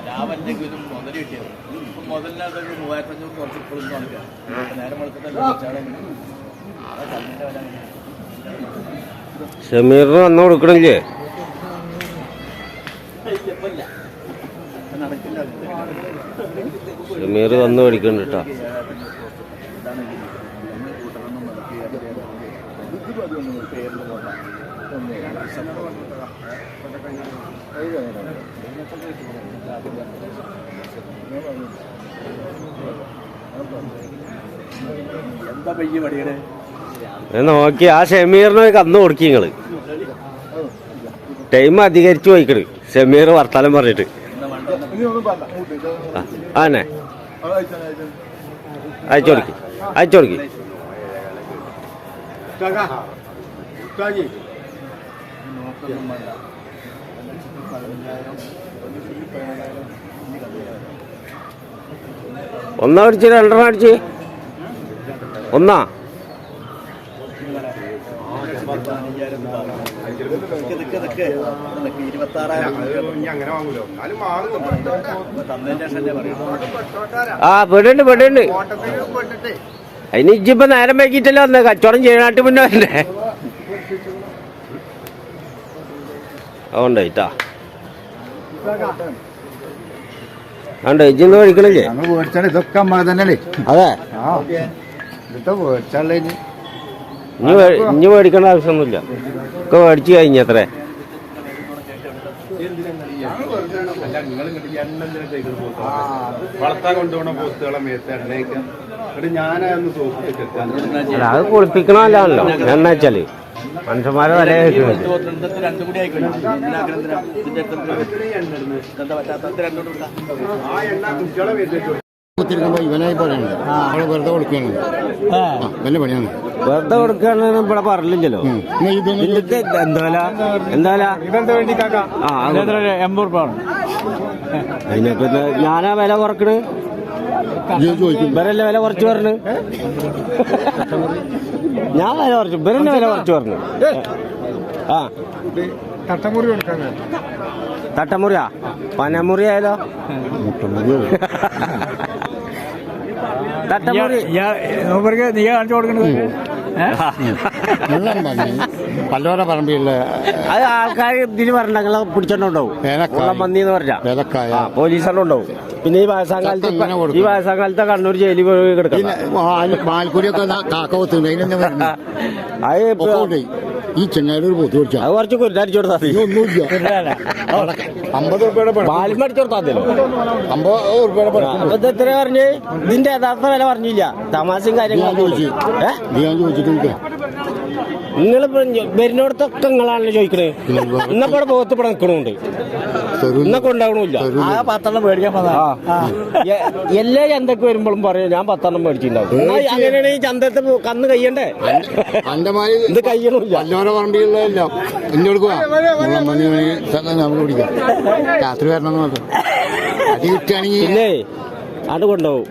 ലാഭെങ്കിലും മുതൽ കിട്ടിയത് ഇപ്പം മുതലിനകത്ത് 3500 കുറച്ച് ഇപ്പോഴും നടക്കുക നേരം വളർത്തിട്ട് ഷമീറിന് വന്നു കൊടുക്കണില്ലേ? ഷമീർ വന്ന് മേടിക്കണ്ട കേട്ടോ. എന്താ പയ്യ പടിയുടെ നോക്കി ആ ഷമീറിന് കന്ന് കൊടുക്കി നിങ്ങള്. ടൈം അധികരിച്ചു പോയിക്കണ് ഷമീർ വർത്താനം പറഞ്ഞിട്ട്. ആന്നെ അയച്ചു കൊടുക്കി അയച്ചു കൊടുക്കി. ഒന്നാ അടിച്ച് രണ്ടെണ്ണം അടിച്ച് ഒന്നാ ആ പെടുണ്ട് പെടുണ്ട്. അതിന് ഇജ്ജിപ്പോ നേരം വൈകിട്ടല്ലോ വന്ന് കച്ചവടം ചെയ്യാനായിട്ട് മുന്നേ വരണ്ടേ? അതുകൊണ്ടായിട്ടാ ഉണ്ട്. ഇജ്ജെന്താ മേടിക്കണില്ലേ? ഇതൊക്കെ അമ്മ തന്നെയല്ലേ? അതെ, ഇതൊക്കെ മേടിച്ചാലേ ഇനി മേടിക്കേണ്ട ആവശ്യമൊന്നുമില്ല. ഒക്കെ മേടിച്ചു കഴിഞ്ഞത്രേ. വളർത്താൻ കൊണ്ടുപോകണ പോത്തുകളെ മേത്ത് എണ്ണയ്ക്ക് ഞാനൊന്ന് സൂക്ഷിച്ചിട്ട് അത് കുളിപ്പിക്കണമല്ലോ. എണ്ണ വെച്ചാല് മനുഷ്യന്മാരെ വില കേൾക്കുന്നത്. ഇവനായി പറയുന്നത് അവളെ വെറുതെ കൊടുക്കുകയാണ്. വലിയ പണിയാണ്. വെറുതെ കൊടുക്കുകയാണെന്ന് ഇവിടെ പറഞ്ഞില്ലല്ലോ. അതിനൊക്കെ ഞാനാ വില കുറക്കണ്. ഇവരല്ലേ വില കുറച്ച് പറഞ്ഞു. ഞാൻ വില കുറച്ചു, ഇവരല്ലേ വില കുറച്ച് പറഞ്ഞു. ആ തട്ടമുറി കൊടുക്കാൻ തട്ടമുറിയാ പനമുറി ആയാലോ? തട്ടമുറി നീ കാണിച്ചു കൊടുക്കണത് പല്ലോര പറമ്പില്ല. അത് ആൾക്കാർ ഇതിന് പറഞ്ഞ ഞങ്ങളെ പിടിച്ചോണ്ടാവും. പന്നി എന്ന് പറഞ്ഞാ പോലീസെല്ലാം ഉണ്ടാവും. പിന്നെ ഈ വയസ്സാകാലത്തെ കണ്ണൂർ ജയിലിൽ പോയി കിടക്കണം. പാൽക്കുടിയൊക്കെ കാക്ക കൊത്തുണ്ട്. അത് ഈ ചെങ്ങായി ഒരു പൊത്തു പിടിച്ചാൽ അത് കുറച്ച് കുരുത്തടിച്ചു കൊടുത്താൽ ഒന്നുമില്ല. 50 രൂപയുടെ പാലും അടിച്ചു കൊടുത്താൽ 50 രൂപയുടെ അപ്പൊ എത്ര പറഞ്ഞ് ഇതിന്റെ യഥാർത്ഥ വില പറഞ്ഞില്ല. തമാശയും കാര്യങ്ങളും ചോദിച്ചിട്ട് നിങ്ങളിപ്പോ വരുന്നിടത്തൊക്കെ നിങ്ങളാണല്ലോ ചോദിക്കണേ. ഇന്നപ്പോ പോത്ത് ഇവിടെ നിൽക്കണുണ്ട്, ഇന്നൊക്കെ ഉണ്ടാവണില്ല. ആ 10 മേടിക്കാൻ എല്ലാ ചന്തക്ക് വരുമ്പോഴും പറയും ഞാൻ 10 മേടിച്ചിട്ടുണ്ടാവും. അങ്ങനെയാണ് ഈ ചന്തത്തെ കന്ന് കഴിയണ്ടേ? ഇത് കഴിയണില്ല. പല്ലോര പറമ്പിലുള്ള എന്നോട് നമ്മൾ പിടിക്കാം. രാത്രി വരണമെന്ന് മാത്രം അടി കിട്ടുകയാണെങ്കിൽ പിന്നെ അത് കൊണ്ടുപോകും.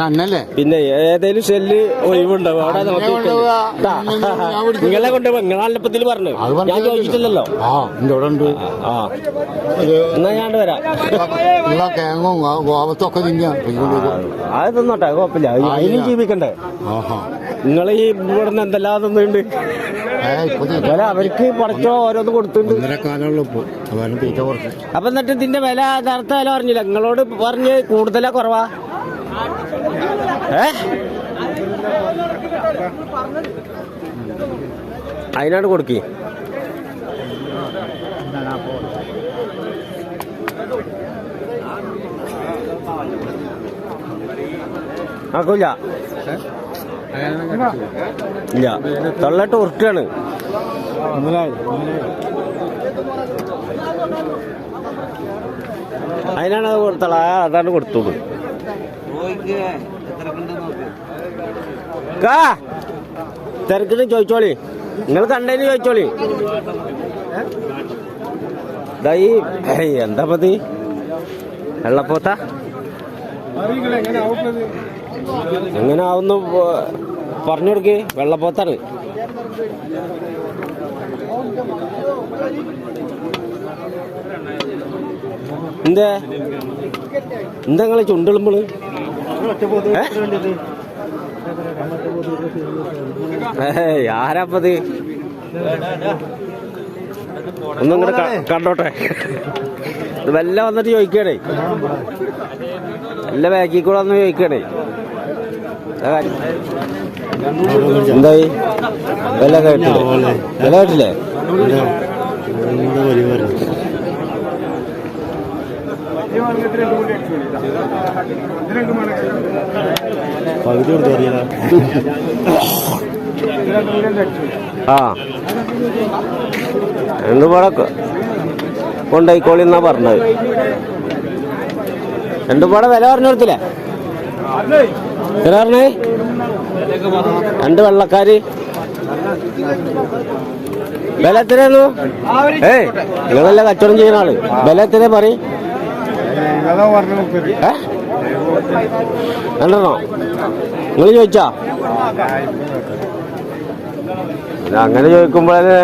അന്നല്ലേ പിന്നെ ഏതേലും സെല്ല് ഒഴിവുണ്ടാവും അവിടെ നോക്കി. നിങ്ങളെ കൊണ്ടുപോകും. നിങ്ങളപ്പത്തിൽ പറഞ്ഞു ഞാൻ ചോദിച്ചിട്ടില്ലല്ലോ. ആ എന്നാ ഞാൻ വരാം. കേങ്ങും ഗോപത്തൊക്കെ അത് തിന്നോട്ടെ, കുഴപ്പമില്ല. അതിനും ജീവിക്കണ്ടേ? നിങ്ങൾ ഈ ഇവിടുന്ന് എന്തെല്ലാം തിന്നുണ്ട്. അവർക്ക് പടച്ചോ ഓരോന്ന് കൊടുത്തിട്ടുണ്ട്. അപ്പൊ എന്നിട്ട് ഇതിന്റെ വില യഥാർത്ഥ വില പറഞ്ഞില്ല. നിങ്ങളോട് പറഞ്ഞ് കൂടുതലാ കുറവാ? അതിനാണ് കൊടുക്കി. ആക്കൂല ഇല്ല. തൊള്ളട്ട് ഉരുട്ടാണ്. അതിനാണ് അത് കൊടുത്തോളാ. അതാണ് കൊടുത്തോളൂ. തിരക്കിന് ചോദിച്ചോളി. നിങ്ങൾ കണ്ടതിന് ചോദിച്ചോളി. എന്താ പതി വെള്ളപ്പോത്ത എങ്ങനെ ആവുന്നു പറഞ്ഞു കൊടുക്ക്. വെള്ളപ്പോത്താണ്. എന്താ എന്താ നിങ്ങളെ ചുണ്ടുളുമ്പോള് ആരാപ്പത് ഒന്നും ഇങ്ങോട്ട് കണ്ടോട്ടെ ഇത് വല്ല വന്നിട്ട് ചോദിക്കണേ വല്ല ബാക്കിൽ കൂടെ വന്ന് ചോദിക്കണേ എന്തായി വില കേട്ടില്ലേ വില കേട്ടില്ലേ ആ രണ്ടുപാടെ കൊണ്ടായിക്കോളി എന്നാ പറഞ്ഞത് രണ്ടുപാടെ വില പറഞ്ഞു കൊടുത്തില്ലേ വില പറഞ്ഞേ രണ്ട് വെള്ളക്കാര് വില എത്രയായിരുന്നു നിങ്ങളല്ല കച്ചവടം ചെയ്യുന്ന ആള് വില എത്രയാ പറയും രണ്ടെണ്ണോ നിങ്ങൾ ചോദിച്ചാ അങ്ങനെ ചോദിക്കുമ്പോഴേ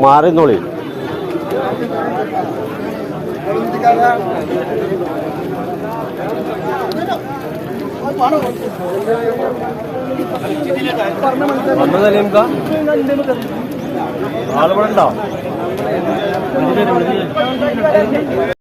മാറിന്നോളി ആളുകളുണ്ടോ